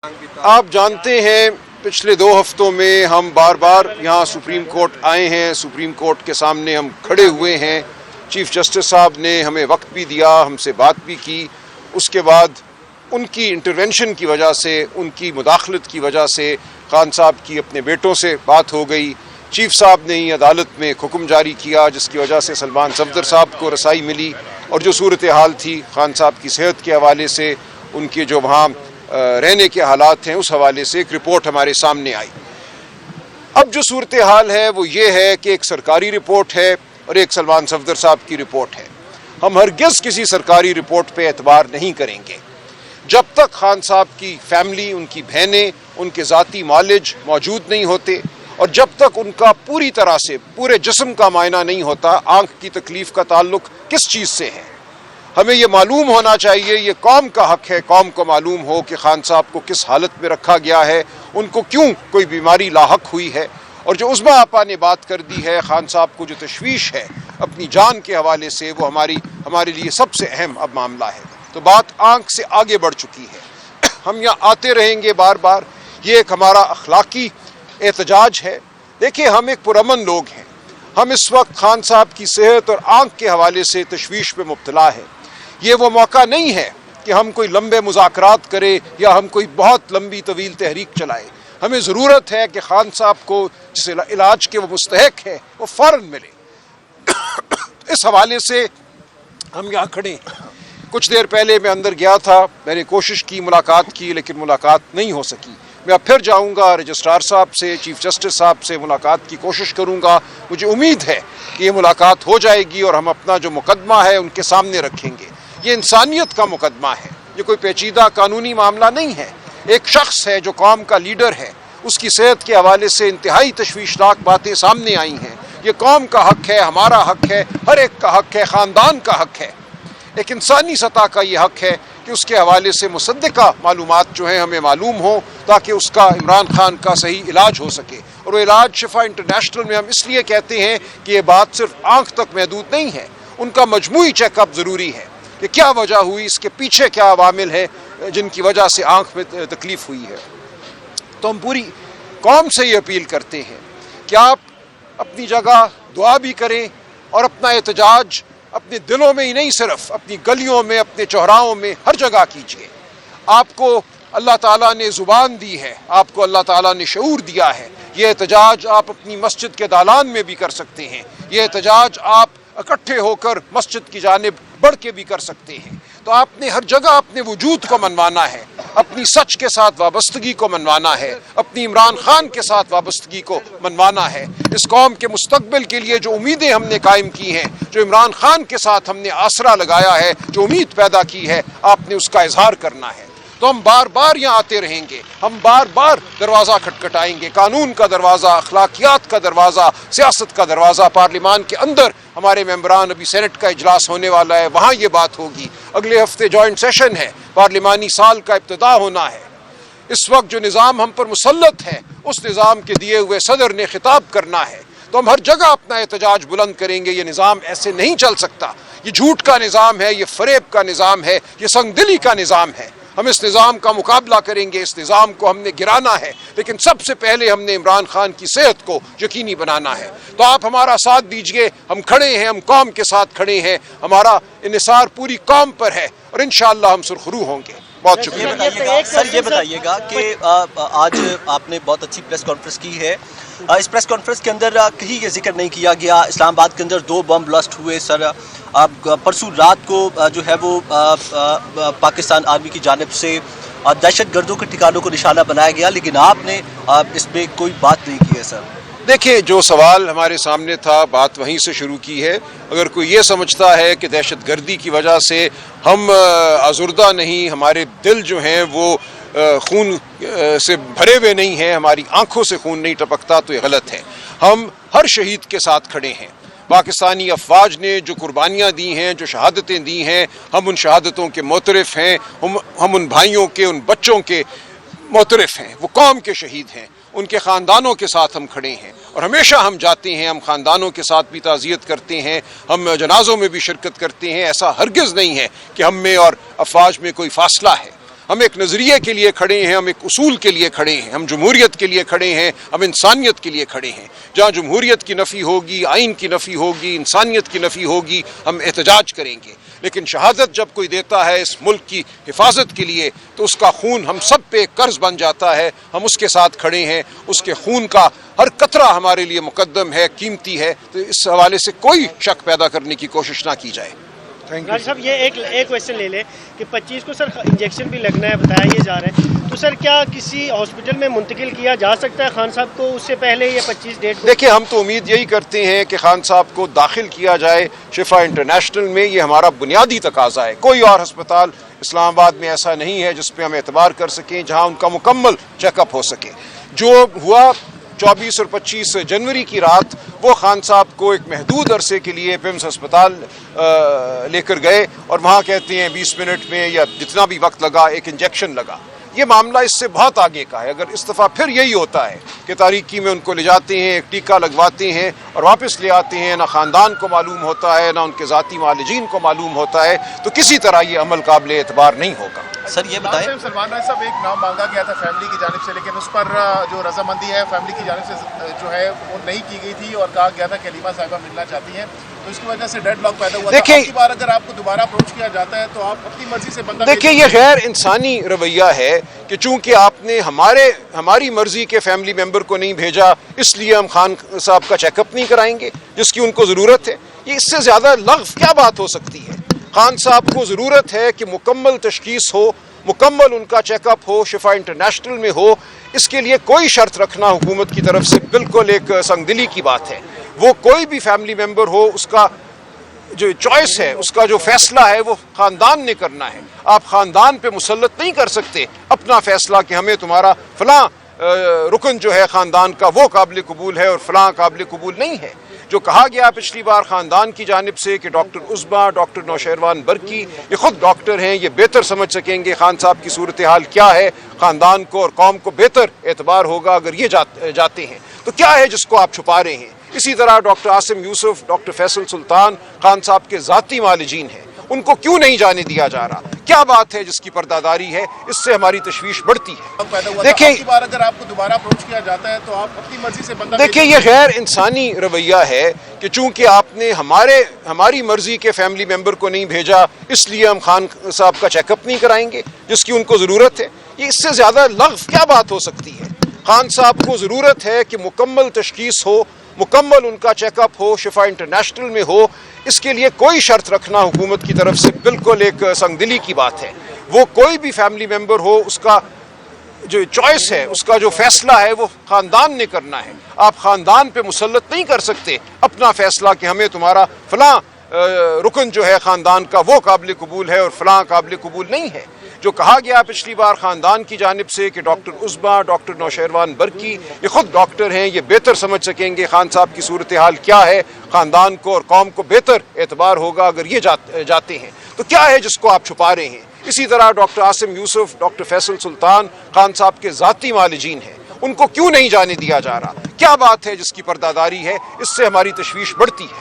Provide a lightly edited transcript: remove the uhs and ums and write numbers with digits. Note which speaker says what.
Speaker 1: آپ جانتے ہیں پچھلے 2 ہفتوں میں ہم بار بار یہاں سپریم کورٹ آئے ہیں، سپریم کورٹ کے سامنے ہم کھڑے ہوئے ہیں۔ چیف جسٹس صاحب نے ہمیں وقت بھی دیا، ہم سے بات بھی کی۔ اس کے بعد ان کی انٹرونشن کی وجہ سے، ان کی مداخلت کی وجہ سے خان صاحب کی اپنے بیٹوں سے بات ہو گئی۔ چیف صاحب نے ہی عدالت میں ایک حکم جاری کیا جس کی وجہ سے سلمان صفدر صاحب کو رسائی ملی، اور جو صورتحال تھی خان صاحب کی صحت کے حوالے سے، ان کے جو وہاں رہنے کے حالات ہیں، اس حوالے سے ایک رپورٹ ہمارے سامنے آئی۔ اب جو صورتحال ہے وہ یہ ہے کہ ایک سرکاری رپورٹ ہے اور ایک سلمان صفدر صاحب کی رپورٹ ہے۔ ہم ہرگز کسی سرکاری رپورٹ پہ اعتبار نہیں کریں گے جب تک خان صاحب کی فیملی، ان کی بہنیں، ان کے ذاتی معالج موجود نہیں ہوتے، اور جب تک ان کا پوری طرح سے پورے جسم کا معائنہ نہیں ہوتا۔ آنکھ کی تکلیف کا تعلق کس چیز سے ہے؟ ہمیں یہ معلوم ہونا چاہیے، یہ قوم کا حق ہے، قوم کو معلوم ہو کہ خان صاحب کو کس حالت میں رکھا گیا ہے، ان کو کیوں کوئی بیماری لاحق ہوئی ہے۔ اور جو عظمیٰ آپا نے بات کر دی ہے، خان صاحب کو جو تشویش ہے اپنی جان کے حوالے سے، وہ ہمارے لیے سب سے اہم اب معاملہ ہے۔ تو بات آنکھ سے آگے بڑھ چکی ہے۔ ہم یہاں آتے رہیں گے بار بار، یہ ایک ہمارا اخلاقی احتجاج ہے۔ دیکھیں، ہم ایک پرامن لوگ ہیں۔ ہم اس وقت خان صاحب کی صحت اور آنکھ کے حوالے سے تشویش پہ مبتلا ہے۔ یہ وہ موقع نہیں ہے کہ ہم کوئی لمبے مذاکرات کریں یا ہم کوئی بہت لمبی طویل تحریک چلائیں۔ ہمیں ضرورت ہے کہ خان صاحب کو جس علاج کے وہ مستحق ہے وہ فوراً ملے۔ اس حوالے سے ہم یہاں کھڑے ہیں۔ کچھ دیر پہلے میں اندر گیا تھا، میں نے کوشش کی، ملاقات کی، لیکن ملاقات نہیں ہو سکی۔ میں اب پھر جاؤں گا، رجسٹرار صاحب سے، چیف جسٹس صاحب سے ملاقات کی کوشش کروں گا۔ مجھے امید ہے کہ یہ ملاقات ہو جائے گی اور ہم اپنا جو مقدمہ ہے ان کے سامنے رکھیں گے۔ یہ انسانیت کا مقدمہ ہے، یہ کوئی پیچیدہ قانونی معاملہ نہیں ہے۔ ایک شخص ہے جو قوم کا لیڈر ہے، اس کی صحت کے حوالے سے انتہائی تشویشناک باتیں سامنے آئی ہیں۔ یہ قوم کا حق ہے، ہمارا حق ہے، ہر ایک کا حق ہے، خاندان کا حق ہے۔ ایک انسانی سطح کا یہ حق ہے کہ اس کے حوالے سے مصدقہ معلومات جو ہیں ہمیں معلوم ہوں، تاکہ اس کا، عمران خان کا صحیح علاج ہو سکے۔ اور وہ علاج شفا انٹرنیشنل میں ہم اس لیے کہتے ہیں کہ یہ بات صرف آنکھ تک محدود نہیں ہے، ان کا مجموعی چیک اپ ضروری ہے کہ کیا وجہ ہوئی، اس کے پیچھے کیا عوامل ہیں جن کی وجہ سے آنکھ میں تکلیف ہوئی ہے۔ تو ہم پوری قوم سے یہ اپیل کرتے ہیں کہ آپ اپنی جگہ دعا بھی کریں اور اپنا احتجاج اپنے دلوں میں ہی نہیں، صرف اپنی گلیوں میں، اپنے چوراہوں میں، ہر جگہ کیجیے۔ آپ کو اللہ تعالیٰ نے زبان دی ہے، آپ کو اللہ تعالیٰ نے شعور دیا ہے۔ یہ احتجاج آپ اپنی مسجد کے دالان میں بھی کر سکتے ہیں، یہ احتجاج آپ اکٹھے ہو کر مسجد کی جانب بڑھ کے بھی کر سکتے ہیں۔ تو آپ نے ہر جگہ اپنے وجود کو منوانا ہے، اپنی سچ کے ساتھ وابستگی کو منوانا ہے، اپنی عمران خان کے ساتھ وابستگی کو منوانا ہے۔ اس قوم کے مستقبل کے لیے جو امیدیں ہم نے قائم کی ہیں، جو عمران خان کے ساتھ ہم نے آسرا لگایا ہے، جو امید پیدا کی ہے، آپ نے اس کا اظہار کرنا ہے۔ تو ہم بار بار یہاں آتے رہیں گے، ہم بار بار دروازہ کھٹکھٹائیں گے، قانون کا دروازہ، اخلاقیات کا دروازہ، سیاست کا دروازہ۔ پارلیمان کے اندر ہمارے ممبران، ابھی سینٹ کا اجلاس ہونے والا ہے، وہاں یہ بات ہوگی۔ اگلے ہفتے جوائنٹ سیشن ہے، پارلیمانی سال کا ابتدا ہونا ہے۔ اس وقت جو نظام ہم پر مسلط ہے، اس نظام کے دیے ہوئے صدر نے خطاب کرنا ہے۔ تو ہم ہر جگہ اپنا احتجاج بلند کریں گے۔ یہ نظام ایسے نہیں چل سکتا، یہ جھوٹ کا نظام ہے، یہ فریب کا نظام ہے، یہ سنگ دلی کا نظام ہے۔ ہم اس نظام کا مقابلہ کریں گے، اس نظام کو ہم نے گرانا ہے، لیکن سب سے پہلے ہم نے عمران خان کی صحت کو یقینی بنانا ہے۔ تو آپ ہمارا ساتھ دیجئے، ہم کھڑے ہیں، ہم قوم کے ساتھ کھڑے ہیں، ہمارا انحصار پوری قوم پر ہے، اور انشاءاللہ ہم سرخرو ہوں گے۔ بہت شکریہ۔
Speaker 2: سر یہ بتائیے گا کہ آج آپ نے بہت اچھی پریس کانفرنس کی ہے، اس پریس کانفرنس کے اندر کہیں یہ ذکر نہیں کیا گیا، اسلام آباد کے اندر 2 بم بلسٹ ہوئے سر، پرسوں رات کو جو ہے وہ پاکستان آرمی کی جانب سے دہشت گردوں کے ٹھکانوں کو نشانہ بنایا گیا، لیکن آپ نے اس میں کوئی بات نہیں کی ہے سر۔
Speaker 1: دیکھیں، جو سوال ہمارے سامنے تھا، بات وہیں سے شروع کی ہے۔ اگر کوئی یہ سمجھتا ہے کہ دہشت گردی کی وجہ سے ہم آزردہ نہیں، ہمارے دل جو ہیں وہ خون سے بھرے ہوئے نہیں ہیں، ہماری آنکھوں سے خون نہیں ٹپکتا، تو یہ غلط ہے۔ ہم ہر شہید کے ساتھ کھڑے ہیں۔ پاکستانی افواج نے جو قربانیاں دی ہیں، جو شہادتیں دی ہیں، ہم ان شہادتوں کے معترف ہیں، ہم ان بھائیوں کے، ان بچوں کے معترف ہیں۔ وہ قوم کے شہید ہیں، ان کے خاندانوں کے ساتھ ہم کھڑے ہیں، اور ہمیشہ ہم جاتے ہیں، ہم خاندانوں کے ساتھ بھی تعزیت کرتے ہیں، ہم جنازوں میں بھی شرکت کرتے ہیں۔ ایسا ہرگز نہیں ہے کہ ہم میں اور افواج میں کوئی فاصلہ ہے۔ ہم ایک نظریے کے لیے کھڑے ہیں, ہم ایک اصول کے لیے کھڑے ہیں, ہم جمہوریت کے لیے کھڑے ہیں, ہم انسانیت کے لیے کھڑے ہیں. جہاں جمہوریت کی نفی ہوگی, آئین کی نفی ہوگی, انسانیت کی نفی ہوگی, ہم احتجاج کریں گے. لیکن شہادت جب کوئی دیتا ہے اس ملک کی حفاظت کے لیے تو اس کا خون ہم سب پہ ایک قرض بن جاتا ہے. ہم اس کے ساتھ کھڑے ہیں, اس کے خون کا ہر قطرہ ہمارے لیے مقدم ہے, قیمتی ہے. تو اس حوالے سے کوئی شک پیدا کرنے کی کوشش نہ کی جائے.
Speaker 3: راجہ صاحب یہ ایک کویشچن لے لیں کہ 25 کو سر انجیکشن بھی لگنا ہے, بتایا یہ جا رہا ہے, تو سر کیا کسی ہاسپٹل میں منتقل کیا جا سکتا ہے خان صاحب کو اس سے پہلے یہ 25 ڈیٹ کو؟
Speaker 1: دیکھیں, ہم تو امید یہی کرتے ہیں کہ خان صاحب کو داخل کیا جائے شفا انٹرنیشنل میں. یہ ہمارا بنیادی تقاضا ہے. کوئی اور ہسپتال اسلام آباد میں ایسا نہیں ہے جس پہ ہم اعتبار کر سکیں جہاں ان کا مکمل چیک اپ ہو سکے. جو ہوا 24 اور 25 جنوری کی رات, وہ خان صاحب کو ایک محدود عرصے کے لیے پیمز ہسپتال لے کر گئے اور وہاں کہتے ہیں 20 منٹ میں یا جتنا بھی وقت لگا ایک انجیکشن لگا. یہ معاملہ اس سے بہت آگے کا ہے. اگر اس دفعہ پھر یہی ہوتا ہے کہ تاریکی میں ان کو لے جاتے ہیں, ایک ٹیکہ لگواتے ہیں اور واپس لے آتے ہیں, نہ خاندان کو معلوم ہوتا ہے نہ ان کے ذاتی معالجین کو معلوم ہوتا ہے, تو کسی طرح یہ عمل قابل اعتبار نہیں ہوگا.
Speaker 2: سر یہ بتائیں,
Speaker 4: سلمان راج صاحب ایک نام مانگا گیا تھا فیملی کی جانب سے, لیکن اس پر جو رضامندی ہے فیملی کی جانب سے جو ہے وہ نہیں کی گئی تھی اور کہا گیا تھا کہ علیمہ صاحبہ ملنا چاہتی ہیں, تو اس کی وجہ سے ڈیڈ لاک پیدا ہوا.
Speaker 1: دیکھیں,
Speaker 4: اب کی بار اگر آپ کو دوبارہ اپروچ کیا جاتا ہے تو آپ اپنی مرضی سے بندہ
Speaker 1: دیکھیں, یہ غیر انسانی رویہ ہے کہ چونکہ آپ نے ہماری مرضی کے فیملی ممبر کو نہیں بھیجا اس لیے ہم خان صاحب کا چیک اپ نہیں کرائیں گے جس کی ان کو ضرورت ہے. یہ اس سے زیادہ لغو کیا بات ہو سکتی ہے؟ خان صاحب کو ضرورت ہے کہ مکمل تشخیص ہو, مکمل ان کا چیک اپ ہو, شفا انٹرنیشنل میں ہو. اس کے لیے کوئی شرط رکھنا حکومت کی طرف سے بالکل ایک سنگ دلی کی بات ہے. وہ کوئی بھی فیملی ممبر ہو, اس کا جو چوائس ہے, اس کا جو فیصلہ ہے وہ خاندان نے کرنا ہے. آپ خاندان پہ مسلط نہیں کر سکتے اپنا فیصلہ کہ ہمیں تمہارا فلاں رکن جو ہے خاندان کا وہ قابل قبول ہے اور فلاں قابل قبول نہیں ہے. جو کہا گیا پچھلی بار خاندان کی جانب سے کہ ڈاکٹر عظمیٰ, ڈاکٹر نوشیروان برقی, یہ خود ڈاکٹر ہیں, یہ بہتر سمجھ سکیں گے خان صاحب کی صورتحال کیا ہے. خاندان کو اور قوم کو بہتر اعتبار ہوگا اگر یہ جاتے ہیں. تو کیا ہے جس کو آپ چھپا رہے ہیں؟ اسی طرح ڈاکٹر عاصم یوسف, ڈاکٹر فیصل سلطان خان صاحب کے ذاتی معالجین ہیں, ان کو کیوں نہیں جانے دیا جا رہا؟ کیا بات ہے جس کی پرداداری ہے؟ اس سے ہماری تشویش بڑھتی ہے.
Speaker 4: دیکھیں, بار اگر آپ کو دوبارہ اپروچ کیا جاتا ہے تو آپ اپنی مرضی سے بندہ
Speaker 1: دیکھیں, یہ غیر انسانی رویہ ہے کہ چونکہ آپ نے ہماری مرضی کے فیملی ممبر کو نہیں بھیجا اس لیے ہم خان صاحب کا چیک اپ نہیں کرائیں گے جس کی ان کو ضرورت ہے. یہ اس سے زیادہ لغو کیا بات ہو سکتی ہے؟ خان صاحب کو ضرورت ہے کہ مکمل تشخیص ہو, مکمل ان کا چیک اپ ہو, شفا انٹرنیشنل میں ہو. اس کے لیے کوئی شرط رکھنا حکومت کی طرف سے بالکل ایک سنگ دلی کی بات ہے. وہ کوئی بھی فیملی ممبر ہو, اس کا جو چوائس ہے, اس کا جو فیصلہ ہے وہ خاندان نے کرنا ہے. آپ خاندان پہ مسلط نہیں کر سکتے اپنا فیصلہ کہ ہمیں تمہارا فلاں رکن جو ہے خاندان کا وہ قابل قبول ہے اور فلاں قابل قبول نہیں ہے. جو کہا گیا پچھلی بار خاندان کی جانب سے کہ ڈاکٹر عظمیٰ, ڈاکٹر نوشیروان برقی, یہ خود ڈاکٹر ہیں, یہ بہتر سمجھ سکیں گے خان صاحب کی صورتحال کیا ہے. خاندان کو اور قوم کو بہتر اعتبار ہوگا اگر یہ جاتے ہیں. تو کیا ہے جس کو آپ چھپا رہے ہیں؟ اسی طرح ڈاکٹر عاصم یوسف, ڈاکٹر فیصل سلطان خان صاحب کے ذاتی معالجین ہیں, ان کو کیوں نہیں جانے دیا جا رہا؟ کیا بات ہے جس کی پرداداری ہے؟ اس سے ہماری تشویش بڑھتی ہے.